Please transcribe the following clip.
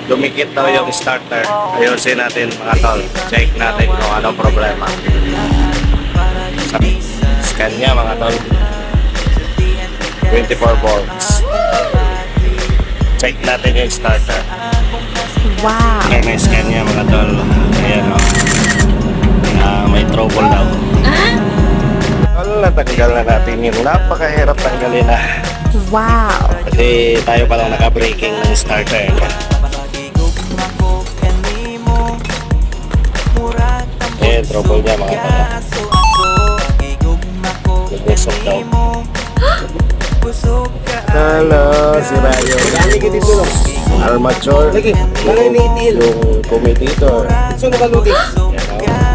Dumikit daw yung starter. Ayusin natin mga tol. Check natin kung anong problema. Scan niya mga tol. 24 volts. Check natin yung starter. Wow. Okay, may scan niya mga tol. Ayan o. May trouble daw. Natanggal na natin yung napakahirap tanggalin na. Wow. Kasi tayo palang naka-braking ng starter. Ayan, trouble niya mga tol. Nagusok daw. Hello, si Rayo. Armature. Yung commutator. So nakalugis. Yan o.